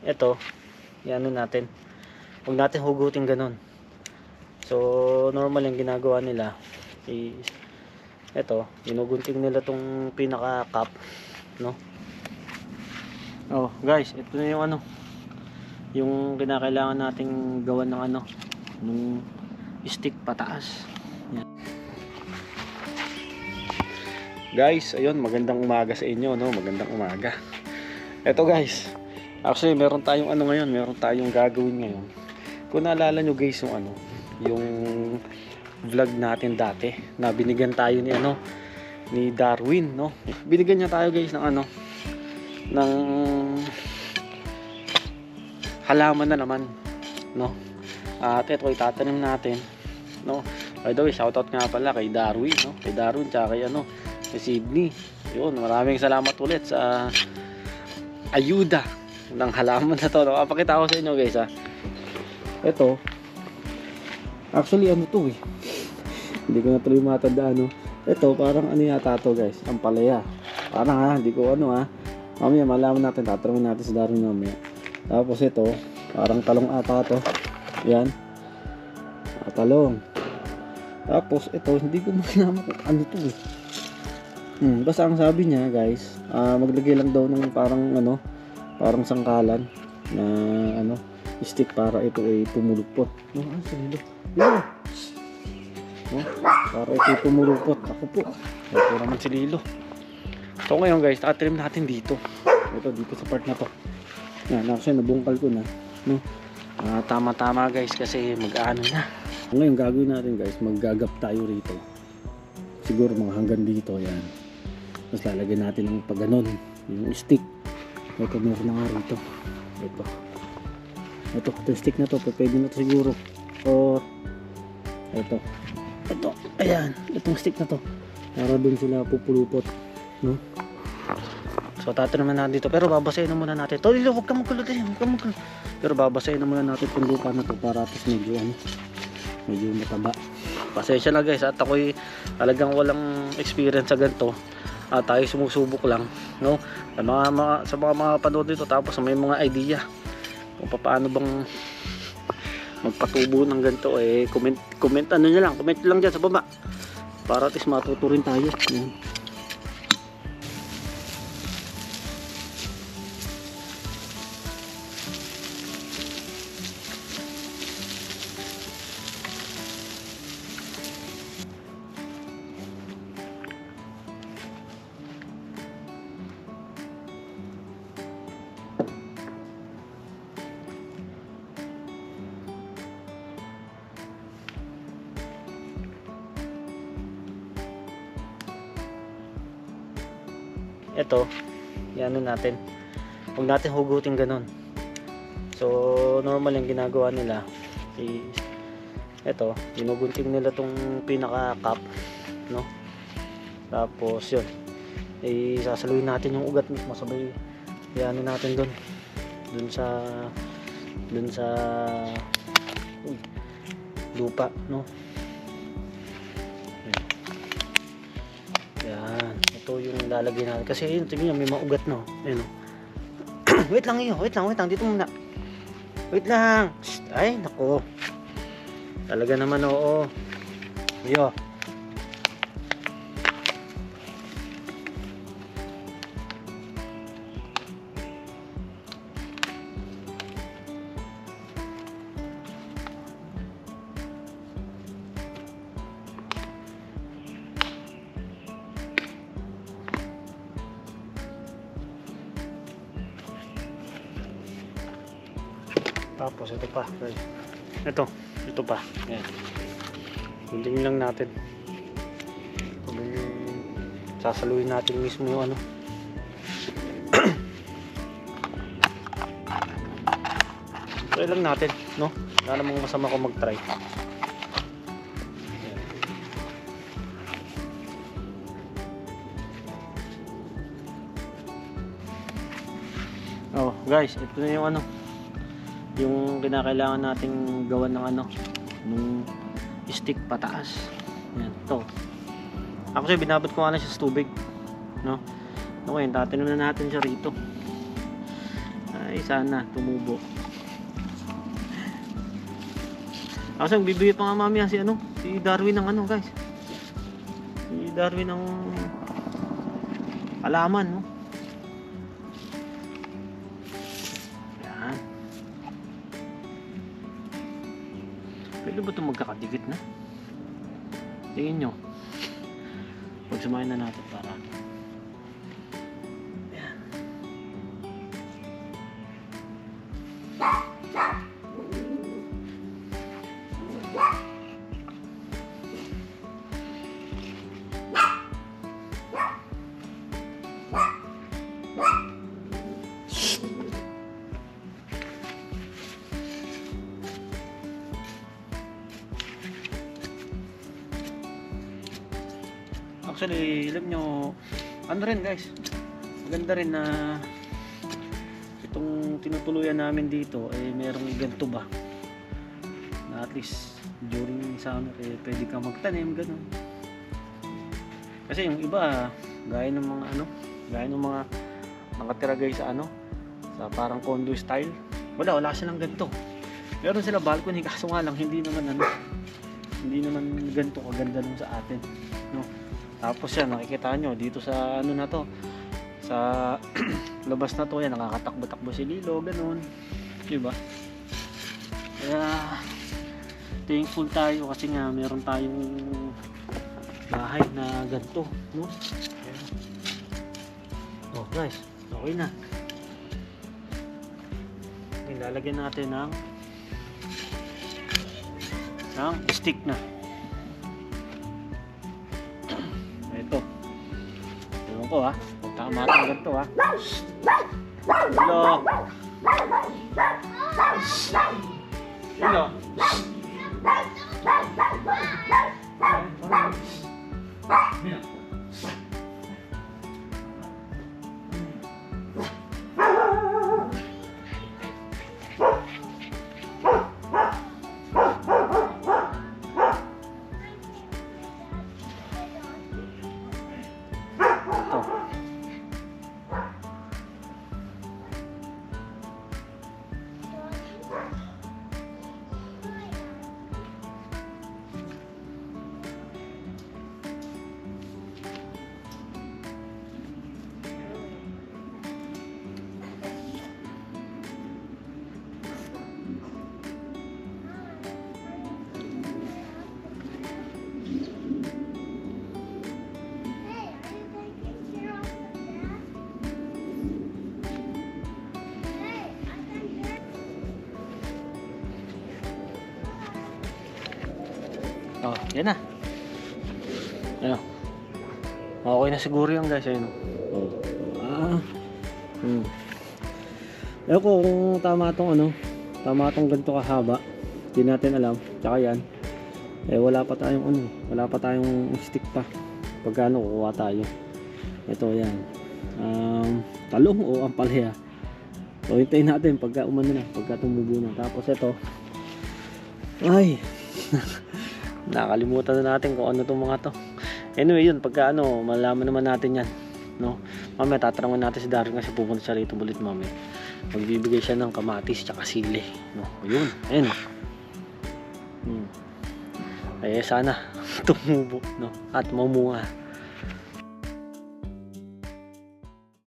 ito, yan natin. Huwag natin hugutin ganun. So, normal yung ginagawa nila is, ito, ginugunting nila tong pinaka cap, no? Oh, guys, ito na yung ano, yung kinakailangan nating gawan ng ano, ng stick pataas. Yan. Guys, ayun, magandang umaga sa inyo, no? Magandang umaga. Ito guys, actually meron tayong ano ngayon, meron tayong gagawin ngayon. Kung naalala nyo guys yung ano, yung vlog natin dati na binigyan tayo ni ano, ni Darwin, no? Binigyan niya tayo guys ng ano, ng halaman na naman, no? At ito itatanim natin, no? By the way, shoutout nga pala kay Darwin, no? Kay Darwin tsaka kay ano, kay Sydney. Yun, maraming salamat ulit sa ayuda ng halaman na to, no? Papakita ko sa inyo guys, ha. Ito, actually ano to eh, hindi ko na tuloy matandaan, no? Ito parang ano yata to guys, ang palaya. Parang ha, hindi ko ano ha. Mamaya malaman natin, tatanungin natin sa Darwin mamaya. Tapos ito, parang talong ata to. Yan, talong. Tapos ito, hindi ko malaman kung ano to eh. Basta ang sabi niya guys, maglagay lang daw ng parang ano, parang sangkalan na ano, stick para ito ay pumulupot. No, sililo. No. No, para ito ay pumulupot. Ako po. Ito naman sililo. So ngayon guys, tatrim natin dito. Ito dito sa part na to. Yan, actually nabungkal ko na, no. Tama-tama guys kasi mag-aano na. Ngayon gagawin natin guys, maggagap tayo rito. Siguro mga hanggang dito, yan. Tapos lalagyan natin ng pagganon, yung stick. Ito meron na nga rito. Ito stick na to, pwede na to siguro. O ito, ayan, itong stick na to para dun sila pupulupot, no? So tatanim na natin dito, pero babasahin na muna natin to. Huwag kang magkulo din, pero babasahin na muna natin itong lupa na to para at least medyo ano, medyo mataba. Pasensya na guys, at ako'y talagang walang experience sa ganito. Tayo sumusubok lang, no? Sa mga panood dito, tapos may mga idea kung paano bang magpatubo ng ganito, eh comment ano nyo lang, comment lang dyan sa baba para at least matuto rin tayo. Yan. Ito, yan natin. Huwag natin hugutin ganun. So, normal yung ginagawa nila is, ito, ginugunting nila tong pinaka cap, no? Tapos yun, sasaluhin natin yung ugat mismo, sabay yan natin dun sa lupa, no? Yan, ito yung lalagay natin kasi yun, tingnan nyo, may maugat na, ayun. wait lang, dito muna, wait lang. Ay nako, talaga naman, oo. Yo, tapos ito pa, ito pa, yan. Guntingin lang natin. Sasaluhin natin mismo yung ano. Try lang natin, no? Wala namang masama kung mag-try. Oh, guys, ito na yung ano, yung kinakailangan nating gawan ng ano, ng stick pataas. Yan, to. Actually, binabad ko na siya sa tubig, no? Okay, tatanim na natin siya rito. Ay, sana tumubo. Kasi bibigay pa nga mamaya si Darwin ng guys. Si Darwin ng halaman, no? Yan. Pwede ba ito magkakadikit na? Tingin nyo. Pagsamahin na natin para. Yan. Actually, alam nyo, rin guys, maganda rin na itong tinutuluyan namin dito ay merong ganito ba na at least during summer pwede ka magtanim, ganun. Kasi yung iba, gaya ng mga nakatira guys sa sa parang condo style, wala silang ganito. Meron sila balcony, kaso nga lang hindi naman ganito kaganda nung sa atin, no? Tapos yan, nakikita nyo dito sa na to, sa labas na to, yan nakakatakbo-takbo si Lilo, ganun, diba? Kaya thankful tayo kasi nga meron tayong bahay na ganito, no? Oh guys, okay na. Nilalagyan natin ng stick na. Ito. Ewan ko kung tama itong ganito Hello. Hello. Oh, yan na. Ano? Okay na siguro yan guys, ayun. Oh. Ewan ko kung tama tong ganito kahaba. Hindi natin alam. Tsaka yan. Wala pa tayong stick pa. Pagka kukuha tayo. Ito yan. Talong o ampalaya. So hintayin natin pagka pagka tumubo na. Tapos ito. Ay. Nakalimutan na natin kung ano itong mga to. Anyway yun, pagka malaman naman natin yan, no? Mamaya tatanungin natin si Darwin kasi pupunta siya rito ulit mamaya. Magbibigay siya ng kamatis tsaka sili, no? Ayun, ayun. Sana tumubo, no? At mamunga.